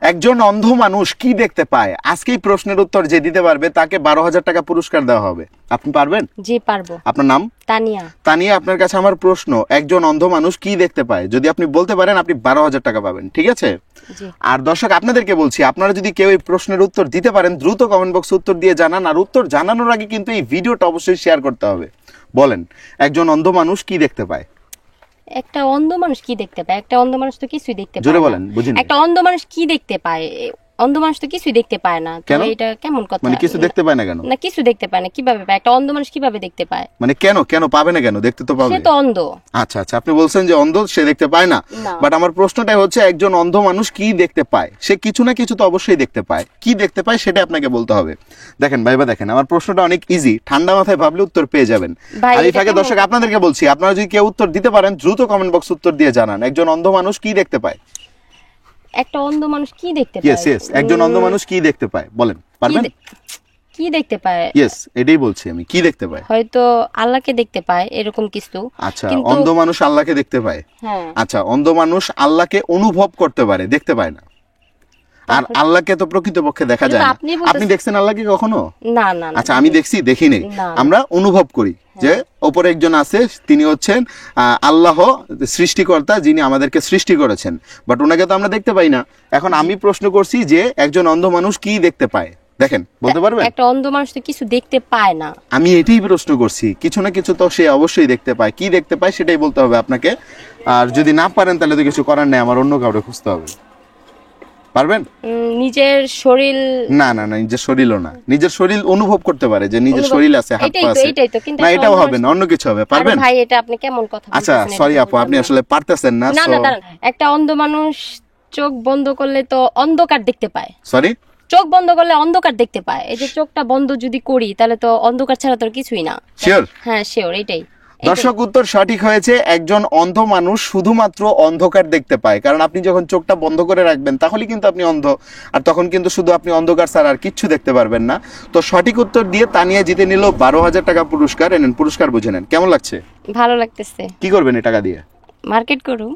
একজন অন্ধ মানুষ কি দেখতে পায়? আজকেই প্রশ্নের উত্তর যে দিতে পারবে তাকে 12,000 টাকা পুরস্কার দেওয়া হবে। আপনি পারবেন? জি পারবো। আপনার নাম? তানিয়া। তানিয়া, আপনার কাছে আমার প্রশ্ন, একজন অন্ধ মানুষ কি দেখতে পায়? যদি আপনি বলতে পারেন আপনি 12,000 টাকা পাবেন, ঠিক আছে? জি। আর দর্শক আপনাদেরকে বলছি, আপনারা যদি কেউ এই প্রশ্নের উত্তর দিতে পারেন দ্রুত কমেন্ট বক্সে উত্তর দিয়ে জানান। আর উত্তর জানানোর আগে কিন্তু এই ভিডিওটা অবশ্যই শেয়ার করতে হবে। বলেন, একজন অন্ধ মানুষ কি দেখতে পায়? একটা অন্ধ মানুষ কি দেখতে পায়? একটা অন্ধ মানুষ তো কিছুই দেখতে পায় না। জোরে বলেন, বুঝিনি। একটা অন্ধ মানুষ কি দেখতে পায়? অন্ধ মানুষ তো কিছুই দেখতে পায় না। তো কেন? এটা কেমন কথা? মানে কিছু দেখতে পায় না কেন? না কিছু দেখতে পায় না, কিভাবে পায়? একটা অন্ধ মানুষ কিভাবে দেখতে পায়? মানে কেন কেন পাবে না কেন? দেখতে তো পাবে। সে তো অন্ধ। আচ্ছা আচ্ছা, আপনি বলছেন যে অন্ধ, সে দেখতে পায় না। না। বাট আমার প্রশ্নটাই হচ্ছে একজন অন্ধ মানুষ কি দেখতে পায়? সে কিছু না কিছু তো অবশ্যই দেখতে পায়। কি দেখতে পায় সেটা আপনাকে বলতে হবে। দেখেন ভাইবা, দেখেন আমার প্রশ্নটা অনেক ইজি, ঠান্ডা মাথায় ভাবলে উত্তর পেয়ে যাবেন। ভাই, আর এই এটা ফাঁকে কেমন দর্শক আপনাদেরকে বলছি, আপনারা যদি কেউ উত্তর দিতে পারেন দ্রুত কমেন্ট বক্স উত্তর দিয়ে জানান। একজন অন্ধ মানুষ কি দেখতে পায়? একটা অন্ধ মানুষ কি দেখতে পায়? ইয়েস ইয়েস, একজন অন্ধ মানুষ কি দেখতে পায় বলেন, পারবেন? কি দেখতে পায়? ইয়েস, এটাই বলছি আমি, কি দেখতে পায়? হয়তো আল্লাহকে দেখতে পায়, এরকম কিছু। আচ্ছা, অন্ধ মানুষ আল্লাহকে দেখতে পায়। হ্যাঁ। আচ্ছা, অন্ধ মানুষ আল্লাহকে অনুভব করতে পারে, দেখতে পায় না। আর আল্লাহকে তো প্রকৃতপক্ষে দেখা যায় না। আপনি দেখছেন আল্লাহকে কখনো? না না না। আচ্ছা, আমি দেখছি, দেখি নেই। না। আমরা অনুভব করি যে ওপরে একজন আছে, তিনি হচ্ছেন আল্লাহ সৃষ্টিকর্তা, যিনি আমাদেরকে সৃষ্টি করেছেন, বাট ওনাকে তো আমরা দেখতে পাই না। এখন আমি প্রশ্ন করছি যে একজন অন্ধ মানুষ কি দেখতে পায়, দেখেন, বলতে পারবেন? একটা অন্ধ মানুষ তো কিছু দেখতে পায় না। আমি এটাই প্রশ্ন করছি, কিছু না কিছু তো সে অবশ্যই দেখতে পায়। কি দেখতে পায় সেটাই বলতে হবে আপনাকে। আর যদি না পারেন তাহলে তো কিছু করার নেই, আমার অন্য কাউকে খুঁজতে হবে। পারবেন? নিজের শরীর। না না না, নিজের শরীরও না, নিজের শরীর অনুভব করতে পারে যে নিজের শরীর আছে, হাত পা আছে। এটাই তো, কিন্তু না, এটাও হবে না, অন্য কিছু হবে। পারবেন? ভাই, এটা আপনি কেমন কথা বলছেন? আচ্ছা সরি আপু, আপনি আসলে পারতেছেন না। না না না, একটা অন্ধ মানুষ চোখ বন্ধ করলে তো অন্ধকার দেখতে পায়। সরি, চোখ বন্ধ করলে অন্ধকার দেখতে পায়। এই যে চোখটা বন্ধ যদি করি তাহলে তো অন্ধকার ছাড়া তো কিছুই না। শিওর? হ্যাঁ শিওর, এটাই। দর্শক, উত্তর সঠিক হয়েছে। একজন অন্ধ মানুষ শুধুমাত্র অন্ধকার দেখতে পায়, কারণ আপনি যখন চোখটা বন্ধ করে রাখবেন তাহলে কিন্তু আপনি অন্ধ, আর তখন কিন্তু শুধু আপনি অন্ধকার ছাড়া আর কিচ্ছু দেখতে পারবেন না। তো সঠিক উত্তর দিয়ে তানিয়া জিতে নিল 12,000 টাকা পুরস্কার। এনেন, পুরস্কার বুঝে নেন। কেমন লাগছে? ভালো লাগতেছে। কি করবেন এই টাকা দিয়ে? মার্কেট করুন।